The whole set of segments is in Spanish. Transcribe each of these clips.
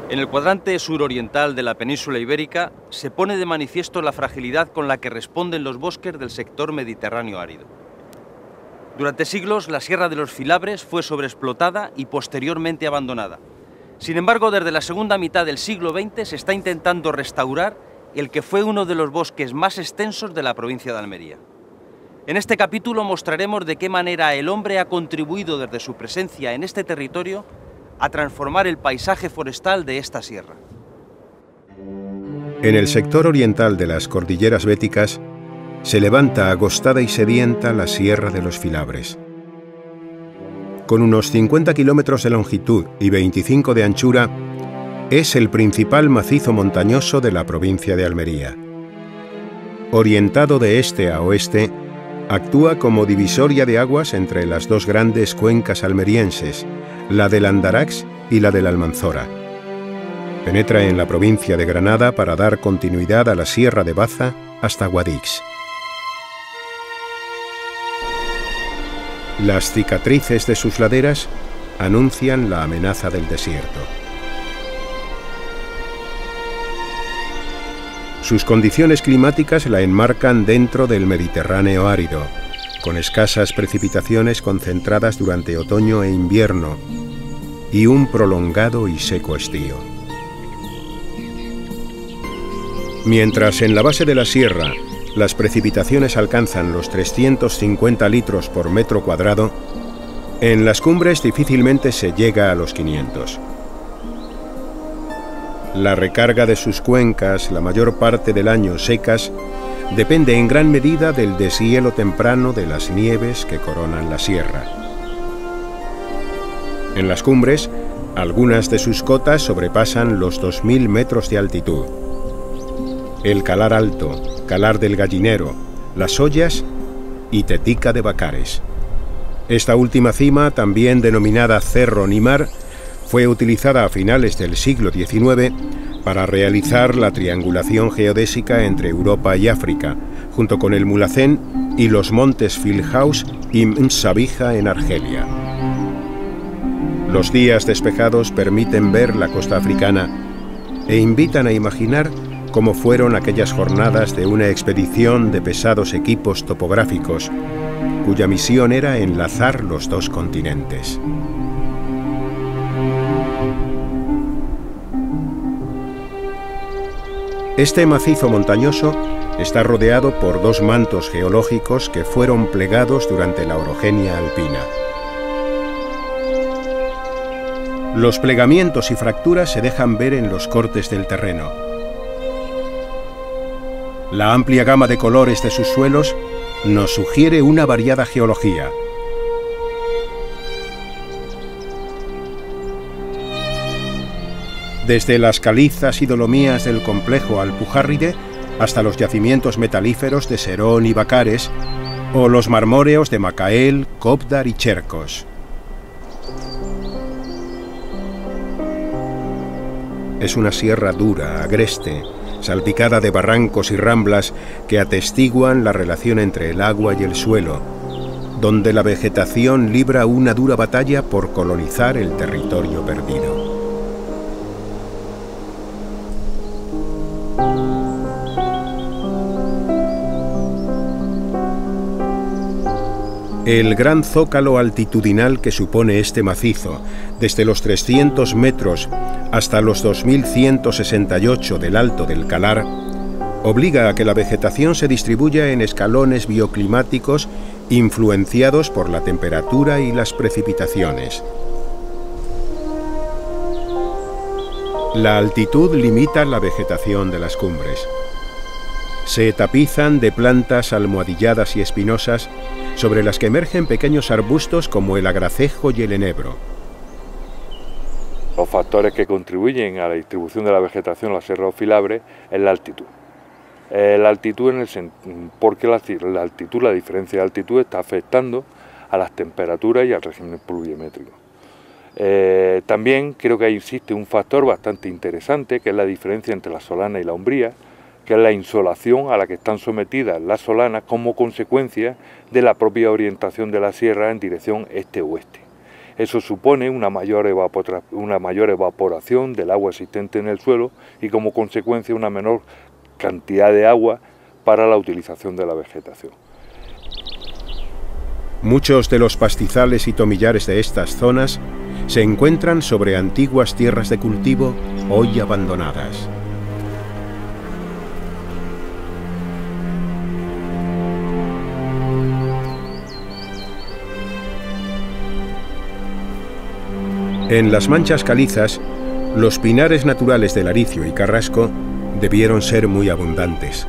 En el cuadrante suroriental de la península ibérica se pone de manifiesto la fragilidad con la que responden los bosques del sector mediterráneo árido. Durante siglos, la Sierra de los Filabres fue sobreexplotada y posteriormente abandonada. Sin embargo, desde la segunda mitad del siglo XX se está intentando restaurar el que fue uno de los bosques más extensos de la provincia de Almería. En este capítulo mostraremos de qué manera el hombre ha contribuido desde su presencia en este territorio a transformar el paisaje forestal de esta sierra. En el sector oriental de las cordilleras béticas se levanta agostada y sedienta la Sierra de los Filabres. Con unos 50 kilómetros de longitud y 25 de anchura, es el principal macizo montañoso de la provincia de Almería. Orientado de este a oeste, actúa como divisoria de aguas entre las dos grandes cuencas almerienses, la del Andarax y la del Almanzora. Penetra en la provincia de Granada para dar continuidad a la Sierra de Baza hasta Guadix. Las cicatrices de sus laderas anuncian la amenaza del desierto. Sus condiciones climáticas la enmarcan dentro del Mediterráneo árido, con escasas precipitaciones concentradas durante otoño e invierno y un prolongado y seco estío. Mientras en la base de la sierra las precipitaciones alcanzan los 350 litros por metro cuadrado, en las cumbres difícilmente se llega a los 500. La recarga de sus cuencas, la mayor parte del año secas, depende en gran medida del deshielo temprano de las nieves que coronan la sierra. En las cumbres, algunas de sus cotas sobrepasan los 2000 metros de altitud. El Calar Alto, Calar del Gallinero, Las Ollas y Tetica de Bacares. Esta última cima, también denominada Cerro Nimar, fue utilizada a finales del siglo XIX para realizar la triangulación geodésica entre Europa y África, junto con el Mulhacén y los montes Filhaus y Msabija en Argelia. Los días despejados permiten ver la costa africana e invitan a imaginar cómo fueron aquellas jornadas de una expedición de pesados equipos topográficos, cuya misión era enlazar los dos continentes. Este macizo montañoso está rodeado por dos mantos geológicos que fueron plegados durante la orogenia alpina. Los plegamientos y fracturas se dejan ver en los cortes del terreno. La amplia gama de colores de sus suelos nos sugiere una variada geología. Desde las calizas y dolomías del complejo Alpujarride hasta los yacimientos metalíferos de Serón y Bacares, o los marmóreos de Macael, Cópdar y Chercos. Es una sierra dura, agreste, salpicada de barrancos y ramblas que atestiguan la relación entre el agua y el suelo, donde la vegetación libra una dura batalla por colonizar el territorio perdido. El gran zócalo altitudinal que supone este macizo, desde los 300 metros hasta los 2168 del alto del Calar, obliga a que la vegetación se distribuya en escalones bioclimáticos influenciados por la temperatura y las precipitaciones. La altitud limita la vegetación de las cumbres. Se tapizan de plantas almohadilladas y espinosas sobre las que emergen pequeños arbustos como el agracejo y el enebro. Los factores que contribuyen a la distribución de la vegetación en la Sierra de los Filabres es la altitud. La altitud porque la altitud, la diferencia de altitud está afectando a las temperaturas y al régimen pluviométrico. También creo que ahí existe un factor bastante interesante, que es la diferencia entre la solana y la umbría, que es la insolación a la que están sometidas las solanas como consecuencia de la propia orientación de la sierra en dirección este-oeste. Eso supone una mayor evaporación del agua existente en el suelo y como consecuencia una menor cantidad de agua para la utilización de la vegetación. Muchos de los pastizales y tomillares de estas zonas se encuentran sobre antiguas tierras de cultivo hoy abandonadas. En las manchas calizas, los pinares naturales de Laricio y Carrasco debieron ser muy abundantes.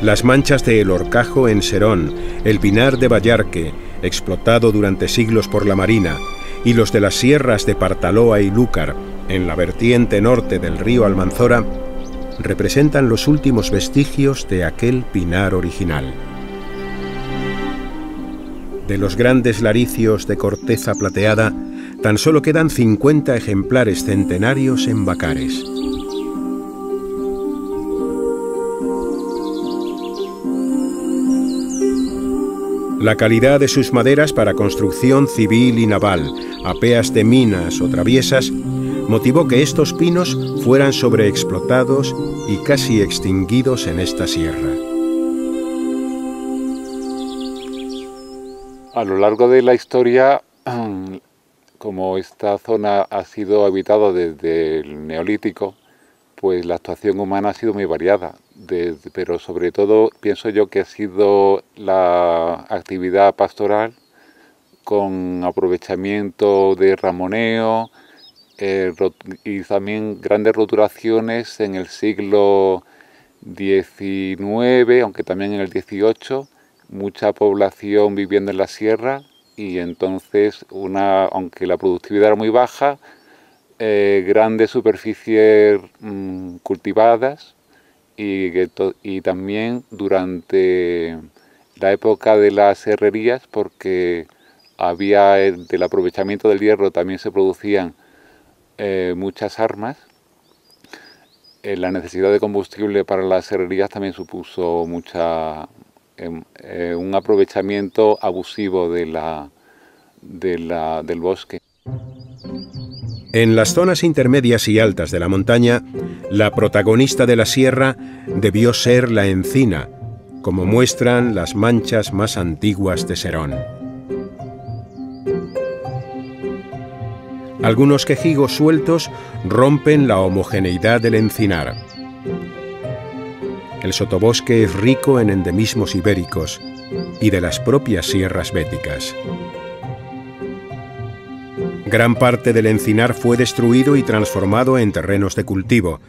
Las manchas de El Horcajo en Serón, el pinar de Vallarque, explotado durante siglos por la Marina, y los de las sierras de Partaloa y Lúcar, en la vertiente norte del río Almanzora, representan los últimos vestigios de aquel pinar original. De los grandes laricios de corteza plateada, tan solo quedan 50 ejemplares centenarios en Bacares. La calidad de sus maderas para construcción civil y naval, apeas de minas o traviesas, motivó que estos pinos fueran sobreexplotados y casi extinguidos en esta sierra. A lo largo de la historia, como esta zona ha sido habitada desde el Neolítico, pues la actuación humana ha sido muy variada, pero sobre todo pienso yo que ha sido la actividad pastoral con aprovechamiento de ramoneo y también grandes roturaciones en el siglo XIX, aunque también en el XVIII, mucha población viviendo en la sierra y entonces, aunque la productividad era muy baja, grandes superficies cultivadas y también durante la época de las herrerías, porque había del aprovechamiento del hierro también se producían muchas armas. La necesidad de combustible para las herrerías también supuso un aprovechamiento abusivo del bosque. En las zonas intermedias y altas de la montaña, la protagonista de la sierra debió ser la encina, como muestran las manchas más antiguas de Serón. Algunos quejigos sueltos rompen la homogeneidad del encinar. El sotobosque es rico en endemismos ibéricos y de las propias sierras béticas. Gran parte del encinar fue destruido y transformado en terrenos de cultivo,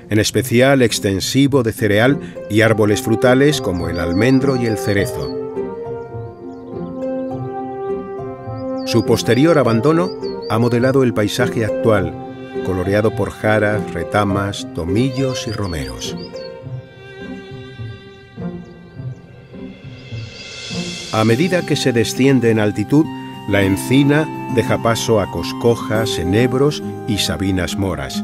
en especial extensivo de cereal y árboles frutales como el almendro y el cerezo. Su posterior abandono ha modelado el paisaje actual, coloreado por jaras, retamas, tomillos y romeros. A medida que se desciende en altitud, la encina deja paso a coscojas, enebros y sabinas moras.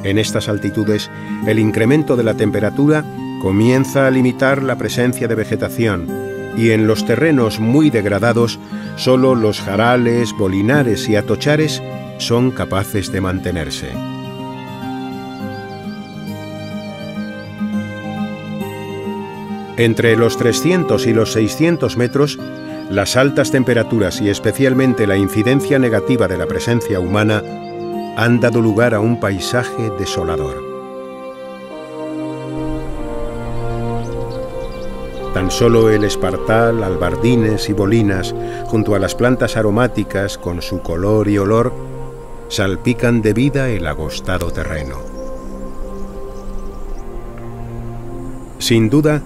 En estas altitudes, el incremento de la temperatura comienza a limitar la presencia de vegetación y en los terrenos muy degradados, solo los jarales, bolinares y atochares son capaces de mantenerse. Entre los 300 y los 600 metros, las altas temperaturas y especialmente la incidencia negativa de la presencia humana han dado lugar a un paisaje desolador. Tan solo el espartal, albardines y bolinas, junto a las plantas aromáticas con su color y olor, salpican de vida el agostado terreno. Sin duda,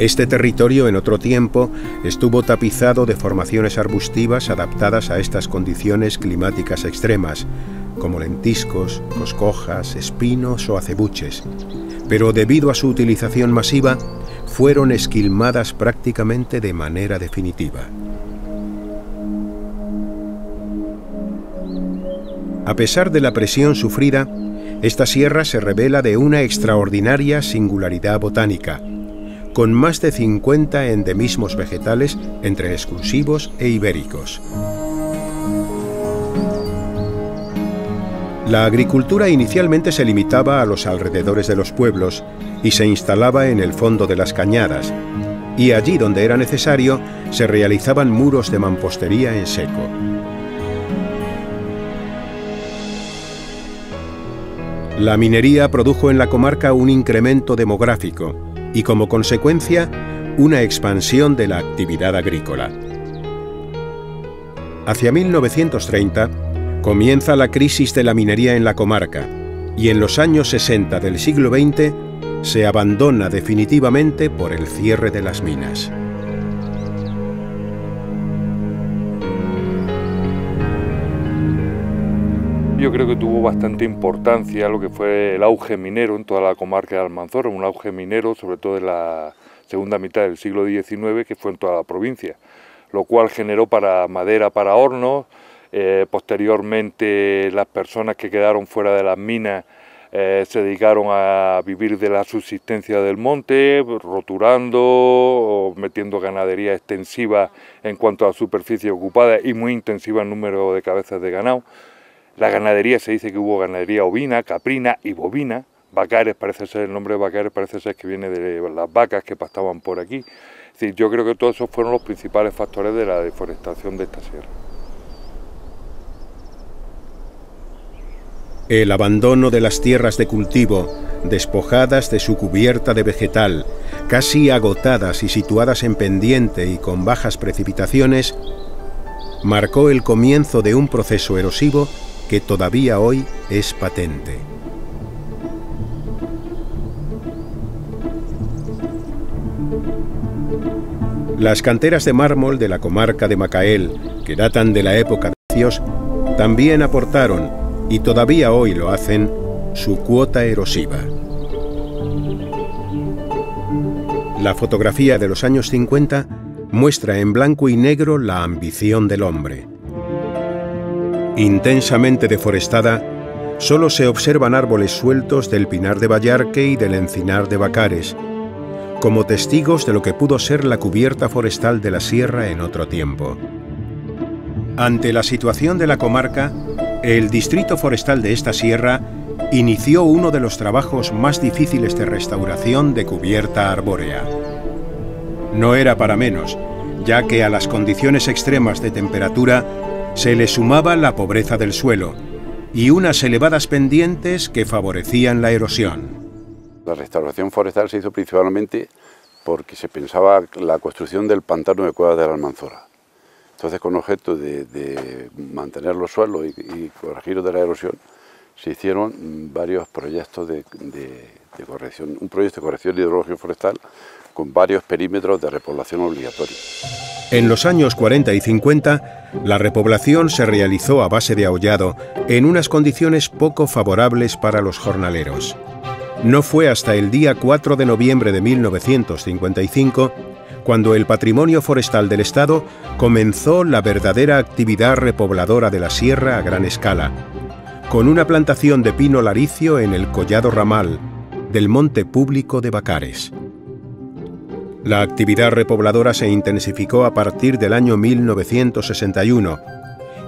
este territorio en otro tiempo estuvo tapizado de formaciones arbustivas adaptadas a estas condiciones climáticas extremas, como lentiscos, coscojas, espinos o acebuches, pero debido a su utilización masiva, fueron esquilmadas prácticamente de manera definitiva. A pesar de la presión sufrida, esta sierra se revela de una extraordinaria singularidad botánica, con más de 50 endemismos vegetales entre exclusivos e ibéricos. La agricultura inicialmente se limitaba a los alrededores de los pueblos y se instalaba en el fondo de las cañadas, y allí donde era necesario se realizaban muros de mampostería en seco. La minería produjo en la comarca un incremento demográfico y, como consecuencia, una expansión de la actividad agrícola. Hacia 1930 comienza la crisis de la minería en la comarca y en los años 60 del siglo XX se abandona definitivamente por el cierre de las minas. Yo creo que tuvo bastante importancia lo que fue el auge minero en toda la comarca de Almanzora, un auge minero sobre todo en la segunda mitad del siglo XIX, que fue en toda la provincia, lo cual generó madera para hornos. Posteriormente las personas que quedaron fuera de las minas se dedicaron a vivir de la subsistencia del monte, roturando o metiendo ganadería extensiva en cuanto a superficie ocupada y muy intensiva en número de cabezas de ganado. La ganadería, se dice que hubo ganadería ovina, caprina y bovina. Vacares, parece ser, el nombre de vacares parece ser que viene de las vacas que pastaban por aquí. Es decir, yo creo que todos esos fueron los principales factores de la deforestación de esta sierra. El abandono de las tierras de cultivo, despojadas de su cubierta de vegetal, casi agotadas y situadas en pendiente y con bajas precipitaciones, marcó el comienzo de un proceso erosivo que todavía hoy es patente. Las canteras de mármol de la comarca de Macael, que datan de la época de Cios, también aportaron, y todavía hoy lo hacen, su cuota erosiva. La fotografía de los años 50 muestra en blanco y negro la ambición del hombre. Intensamente deforestada, solo se observan árboles sueltos del pinar de Vallarque y del encinar de Vacares, como testigos de lo que pudo ser la cubierta forestal de la sierra en otro tiempo. Ante la situación de la comarca, el Distrito Forestal de esta sierra inició uno de los trabajos más difíciles de restauración de cubierta arbórea. No era para menos, ya que a las condiciones extremas de temperatura se le sumaba la pobreza del suelo y unas elevadas pendientes que favorecían la erosión. La restauración forestal se hizo principalmente porque se pensaba la construcción del pantano de Cuevas de la Almanzora. Entonces, con objeto de mantener los suelos y corregir de la erosión, se hicieron varios proyectos de corrección, un proyecto de corrección hidrológica forestal con varios perímetros de repoblación obligatoria. En los años 40 y 50, la repoblación se realizó a base de ahollado en unas condiciones poco favorables para los jornaleros. No fue hasta el día 4 de noviembre de 1955 cuando el Patrimonio Forestal del Estado comenzó la verdadera actividad repobladora de la sierra a gran escala, con una plantación de pino laricio en el Collado Ramal del Monte Público de Vacares. La actividad repobladora se intensificó a partir del año 1961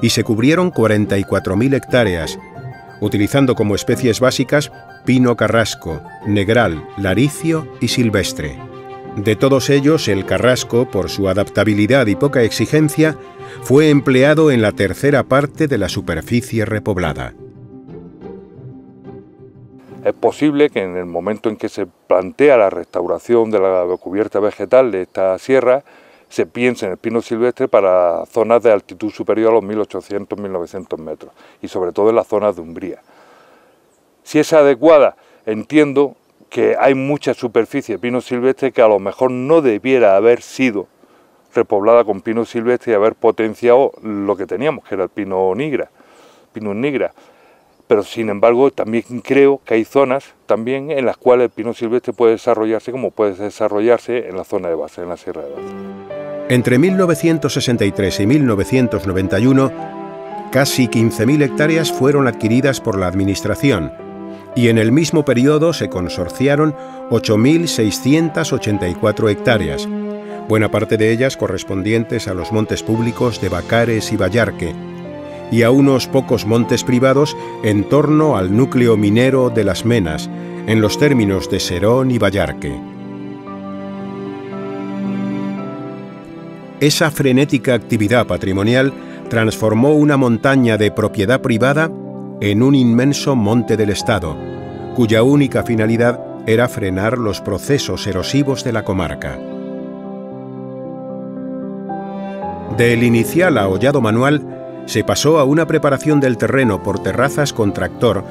y se cubrieron 44.000 hectáreas, utilizando como especies básicas pino carrasco, negral, laricio y silvestre. De todos ellos, el carrasco, por su adaptabilidad y poca exigencia, fue empleado en la tercera parte de la superficie repoblada. Es posible que en el momento en que se plantea la restauración de la cubierta vegetal de esta sierra, se piense en el pino silvestre para zonas de altitud superior a los 1800-1900 metros, y sobre todo en las zonas de umbría. Si es adecuada, entiendo que hay mucha superficie de pino silvestre que a lo mejor no debiera haber sido repoblada con pino silvestre y haber potenciado lo que teníamos, que era el pinus nigra. Pero sin embargo también creo que hay zonas también en las cuales el pino silvestre puede desarrollarse como puede desarrollarse en la zona de base, en la Sierra de Baza. Entre 1963 y 1991, casi 15.000 hectáreas fueron adquiridas por la Administración y en el mismo periodo se consorciaron 8.684 hectáreas, buena parte de ellas correspondientes a los montes públicos de Vacares y Vallarque, y a unos pocos montes privados en torno al núcleo minero de Las Menas, en los términos de Serón y Vallarque. Esa frenética actividad patrimonial transformó una montaña de propiedad privada en un inmenso monte del Estado, cuya única finalidad era frenar los procesos erosivos de la comarca. Del inicial ahollado manual se pasó a una preparación del terreno por terrazas con tractor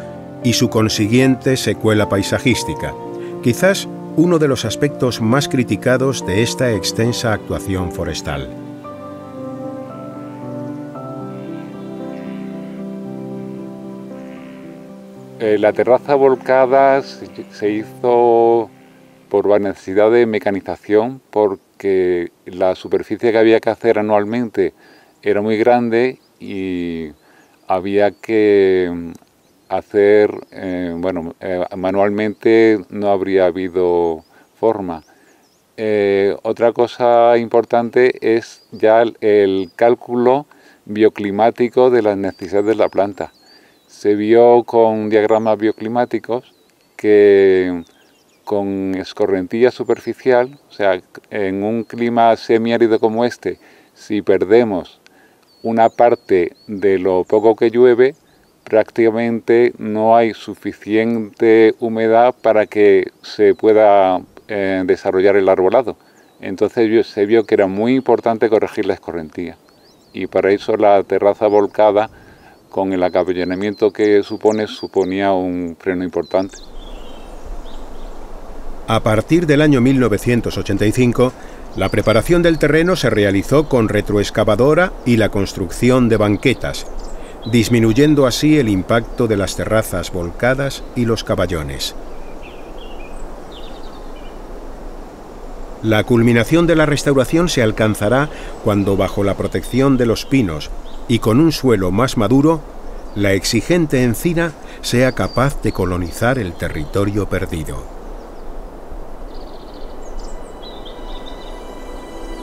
y su consiguiente secuela paisajística, quizás uno de los aspectos más criticados de esta extensa actuación forestal. La terraza volcada se hizo por la necesidad de mecanización, porque la superficie que había que hacer anualmente era muy grande y había que hacer, manualmente no habría habido forma. Otra cosa importante es ya el cálculo bioclimático de las necesidades de la planta. Se vio con diagramas bioclimáticos que con escorrentía superficial, o sea, en un clima semiárido como este, si perdemos una parte de lo poco que llueve, prácticamente no hay suficiente humedad para que se pueda desarrollar el arbolado. Entonces se vio que era muy importante corregir la escorrentía, y para eso la terraza volcada, con el acapellamiento que suponía un freno importante. A partir del año 1985, la preparación del terreno se realizó con retroexcavadora y la construcción de banquetas, disminuyendo así el impacto de las terrazas volcadas y los caballones. La culminación de la restauración se alcanzará cuando, bajo la protección de los pinos y con un suelo más maduro, la exigente encina sea capaz de colonizar el territorio perdido.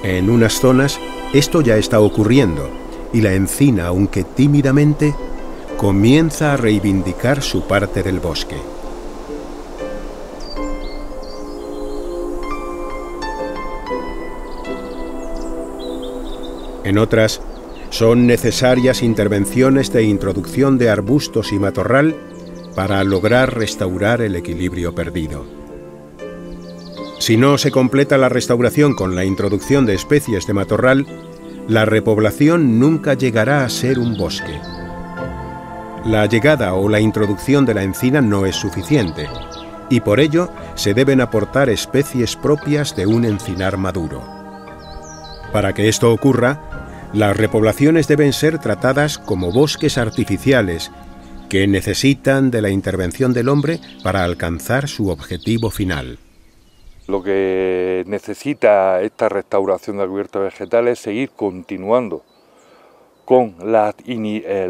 En unas zonas esto ya está ocurriendo y la encina, aunque tímidamente, comienza a reivindicar su parte del bosque. En otras, son necesarias intervenciones de introducción de arbustos y matorral para lograr restaurar el equilibrio perdido. Si no se completa la restauración con la introducción de especies de matorral, la repoblación nunca llegará a ser un bosque. La llegada o la introducción de la encina no es suficiente, y por ello se deben aportar especies propias de un encinar maduro. Para que esto ocurra, las repoblaciones deben ser tratadas como bosques artificiales que necesitan de la intervención del hombre para alcanzar su objetivo final. Lo que necesita esta restauración de cubiertas vegetales es seguir continuando con las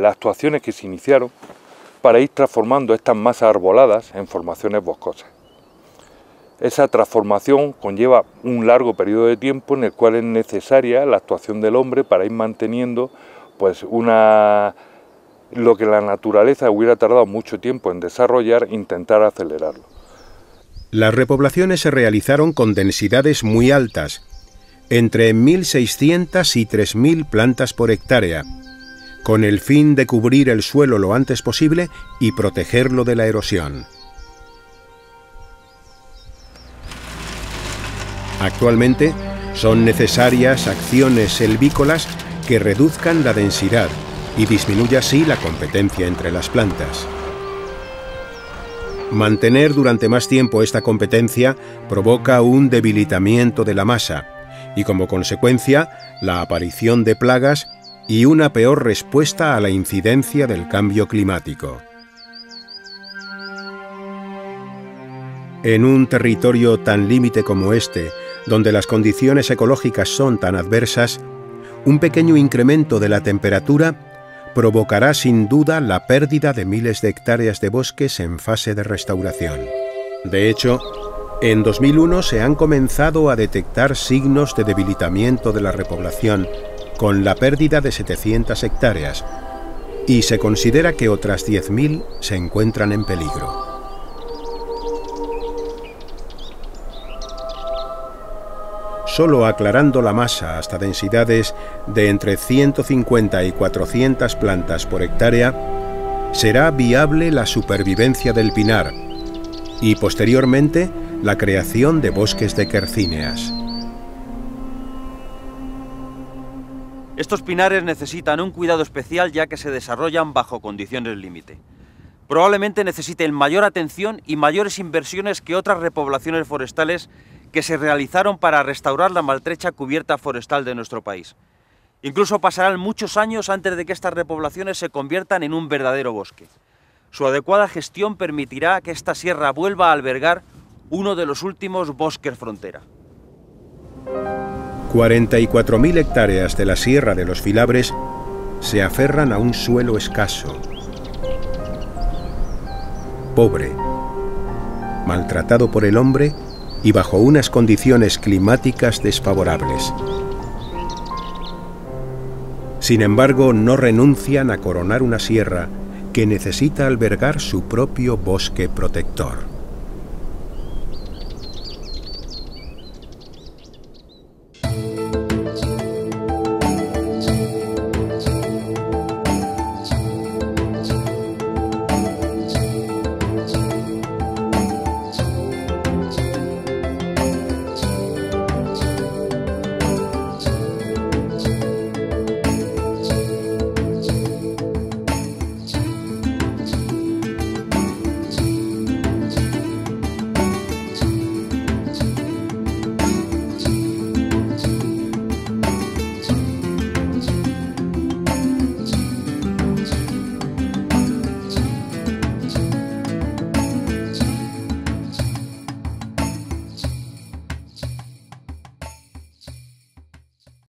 actuaciones que se iniciaron para ir transformando estas masas arboladas en formaciones boscosas. Esa transformación conlleva un largo periodo de tiempo en el cual es necesaria la actuación del hombre para ir manteniendo pues lo que la naturaleza hubiera tardado mucho tiempo en desarrollar, intentar acelerarlo. Las repoblaciones se realizaron con densidades muy altas, entre 1.600 y 3.000 plantas por hectárea, con el fin de cubrir el suelo lo antes posible y protegerlo de la erosión. Actualmente son necesarias acciones selvícolas que reduzcan la densidad y disminuya así la competencia entre las plantas. Mantener durante más tiempo esta competencia provoca un debilitamiento de la masa y, como consecuencia, la aparición de plagas y una peor respuesta a la incidencia del cambio climático. En un territorio tan límite como este, donde las condiciones ecológicas son tan adversas, un pequeño incremento de la temperatura provocará sin duda la pérdida de miles de hectáreas de bosques en fase de restauración. De hecho, en 2001 se han comenzado a detectar signos de debilitamiento de la repoblación, con la pérdida de 700 hectáreas, y se considera que otras 10.000 se encuentran en peligro. Solo aclarando la masa hasta densidades de entre 150 y 400 plantas por hectárea, será viable la supervivencia del pinar y posteriormente la creación de bosques de quercíneas. Estos pinares necesitan un cuidado especial ya que se desarrollan bajo condiciones límite. Probablemente necesiten mayor atención y mayores inversiones que otras repoblaciones forestales que se realizaron para restaurar la maltrecha cubierta forestal de nuestro país. Incluso pasarán muchos años antes de que estas repoblaciones se conviertan en un verdadero bosque. Su adecuada gestión permitirá que esta sierra vuelva a albergar uno de los últimos bosques frontera. 44.000 hectáreas de la Sierra de los Filabres se aferran a un suelo escaso, pobre, maltratado por el hombre y bajo unas condiciones climáticas desfavorables. Sin embargo, no renuncian a coronar una sierra que necesita albergar su propio bosque protector.